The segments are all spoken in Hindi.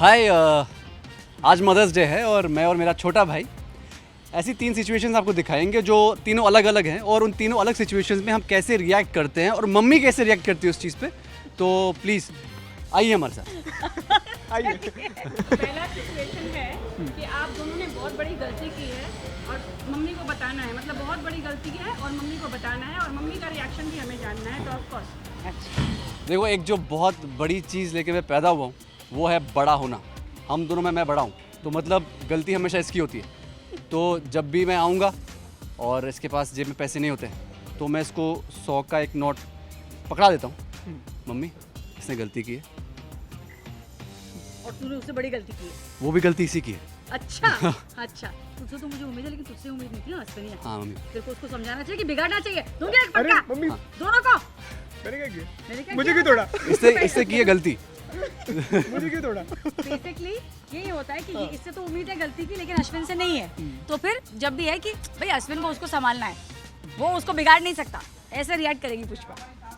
हाय आज मदर्स डे है और मैं और मेरा छोटा भाई ऐसी 3 सिचुएशंस आपको दिखाएंगे जो तीनों अलग अलग हैं और उन तीनों अलग सिचुएशंस में हम कैसे रिएक्ट करते हैं और मम्मी कैसे रिएक्ट करती है उस चीज़ पे। तो प्लीज़ आइए हमारे साथ। आइए। पहला सिचुएशन है कि आप दोनों ने बहुत बड़ी गलती की है और मम्मी को बताना है, मतलब बहुत बड़ी गलती है और मम्मी को बताना है और मम्मी का रिएक्शन भी हमें जानना है। तो ऑफ कोर्स देखो, एक जो बहुत बड़ी चीज़ लेके मैं पैदा हुआ हूँ वो है बड़ा होना। हम दोनों में मैं बड़ा हूँ, तो मतलब गलती हमेशा इसकी होती है। तो जब भी मैं आऊँगा और इसके पास जेब में पैसे नहीं होते तो मैं इसको 100 का एक नोट पकड़ा देता हूँ। मम्मी, इसने गलती की है। और तूने उससे बड़ी गलती की है। वो भी गलती इसी की है। अच्छा अच्छा, तुझसे तो मुझे उम्मीद है लेकिन तुझसे उम्मीद नहीं थी ना अश्विनी। हाँ मम्मी। तेरे को उसको समझाना चाहिए कि बिगाड़ना चाहिए। दूंगी एक अरे पक्का मम्मी, दोनों को। मैंने क्या किया? मैंने क्या मुझे किया? क्यों तोड़ा? इससे की है गलती। मुझे क्यों तोड़ा? बेसिकली यही होता है कि इससे तो उम्मीद है गलती की लेकिन अश्विन से नहीं है। तो फिर जब भी है कि भाई अश्विन को उसको संभालना है, वो उसको बिगाड़ नहीं सकता, ऐसे रिएक्ट करेगी पुष्पा।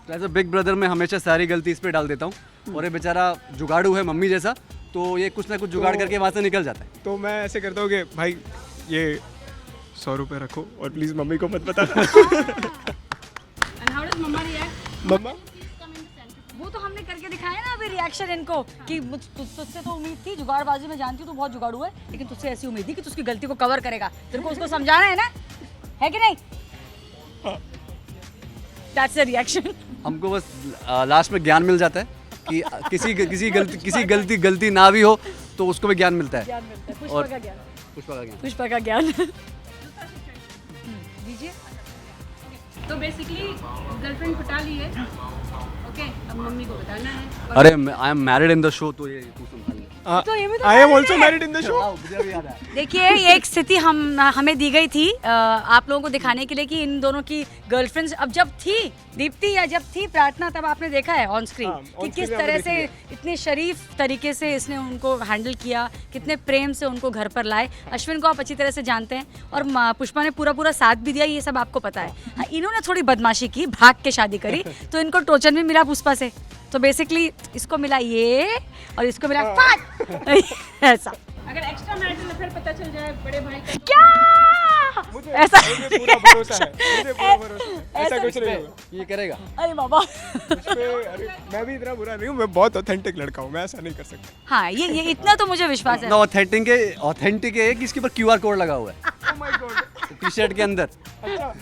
तो एज अ बिग ब्रदर मैं हमेशा सारी गलती इस पे डाल देता हूँ और ये बेचारा जुगाड़ू है मम्मी जैसा, तो ये कुछ ना कुछ जुगाड़ करके वहाँ से निकल जाता है। तो मैं ऐसे करता हूँ कि भाई ये 100 रुपए रखो और प्लीज मम्मी को मत बताना। And how does mamma react? Mamma वो तो हमने करके दिखाया ना अभी रिएक्शन इनको कि तुझसे तो उम्मीद थी, जुगाड़बाजी में जानती हूँ तू बहुत जुगाड़ू है, लेकिन तुझसे ऐसी उम्मीद थी कि तू उसकी गलती को कवर करेगा। तेरे को उसको समझाना है ना, है कि नहीं? That's the reaction. हमको बस लास्ट में ज्ञान मिल जाता है कि किसी गलती ना भी हो तो उसको भी ज्ञान मिलता है। ज्ञान मिलता है, पुष्पा और का ज्ञान। पुष्पा का ज्ञान। पुष्पा का ज्ञान दीजिए। तो बेसिकली गर्लफ्रेंड पटा ली है, ओके, अब मम्मी को बताना है। अरे I am married in the show, तो ये तू संभाल ले। तो ये भी तो I am also married in the show. मुझे भी याद आया। देखिए, ये एक स्थिति हमें दी गई थी आप लोगों को दिखाने के लिए कि इन दोनों की गर्लफ्रेंड्स अब जब थी दीप्ति या जब थी प्रार्थना, तब आपने देखा है ऑन स्क्रीन हाँ, कि on किस screen तरह हमने से देख इतने शरीफ तरीके से इसने उनको हैंडल किया, कितने प्रेम से उनको घर पर लाए। अश्विन को आप अच्छी तरह से जानते हैं और पुष्पा ने पूरा साथ भी दिया, ये सब आपको पता है। हाँ, इन्होंने थोड़ी बदमाशी की, भाग के शादी करी, तो इनको टोचन भी मिला पुष्पा से। तो बेसिकली इसको मिला ये और इसको मिला फाट। ऐसा अगर एक्स्ट्रा मैरिटल अफेयर पता चल जाए बड़े भाई का, क्या मुझे ऐसा मुझे पूरा भरोसा है, मुझे पूरा भरोसा है, ऐसा कुछ नहीं होगा। ये करेगा। अरे बाबा। अरे मैं भी इतना बुरा नहीं हूँ, मैं बहुत ऑथेंटिक लड़का हूँ, मैं ऐसा नहीं कर सकता। हाँ, ये इतना तो मुझे विश्वास है। ऑथेंटिक है कि इसके ऊपर QR कोड लगा हुआ है Oh my God। T shirt के अंदर। अच्छा,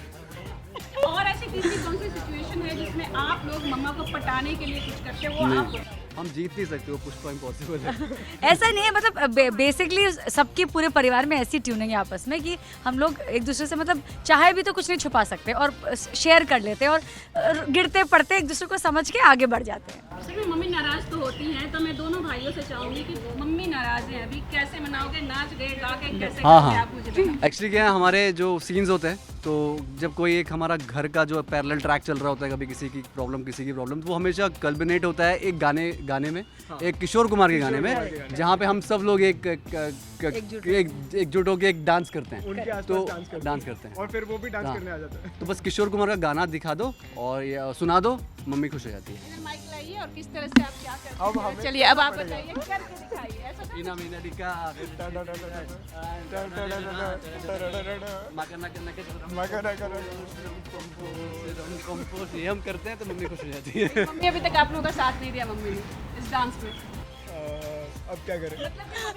और ऐसी तीसरी कौन सी सिचुएशन है जिसमें आप लोग मम्मा को पटाने के लिए कुछ करते हो? वो आप नहीं, हम जीत नहीं सकते, वो पुष्पा इम्पॉसिबल है। ऐसा नहीं है, मतलब बेसिकली सबके पूरे परिवार में ऐसी ट्यूनिंग है आपस में कि हम लोग एक दूसरे से मतलब चाहे भी तो कुछ नहीं छुपा सकते और शेयर कर लेते हैं और गिरते पड़ते एक दूसरे को समझ के आगे बढ़ जाते हैं। मम्मी नाराज तो होती हैं, तो मैं दोनों भाइयों से चाहूंगी कि मम्मी नाराज है अभी, कैसे मनाओगे? नाच गए, गा के कैसे हाँ करोगे हाँ, आप मुझे बताओ। एक्चुअली क्या है, हमारे जो सीन्स होते हैं तो जब कोई एक हमारा घर का जो पैरेलल ट्रैक चल रहा होता है, कभी किसी की प्रॉब्लम, तो वो हमेशा कल्बिनेट होता है एक गाने में, एक किशोर कुमार के गाने में, जहाँ पे हम सब लोग एकजुट होकर एक डांस करते हैं। उनके आसपास तो डांस करते हैं और फिर वो भी डांस हाँ। करने आ जाता है। तो बस किशोर कुमार का गाना दिखा दो और ये सुना दो, मम्मी खुश हो जाती है। माइक लाइए और किस तरह से आप क्या करते हैं? चलिए अब आप बताइए, करके दिखाइए। ऐसा ये हम करते हैं तो मम्मी खुश हो जाती है। मम्मी अभी तक आप लोगों का साथ नहीं दिया मम्मी ने इस डांस में। अब क्या करें?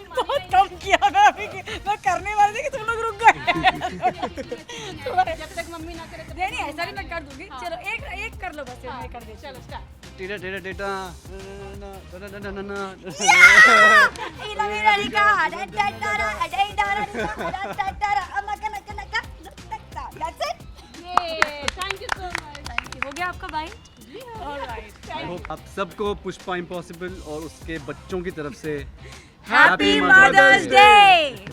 बहुत कम किया ना अभी, मैं करने वाली थी कि तुम लोग रुक गए। जब तक मम्मी ना करे नहीं ऐसा नहीं, मैं कर दूंगी। चलो एक कर लो बस, मैं कर देती हूँ। चलो start. Theta theta theta thank you so much. हो गया आपका बाइट? ऑलराइट, आई होप आप सबको पुष्पा इम्पॉसिबल और उसके बच्चों की तरफ से हैप्पी मदर्स डे।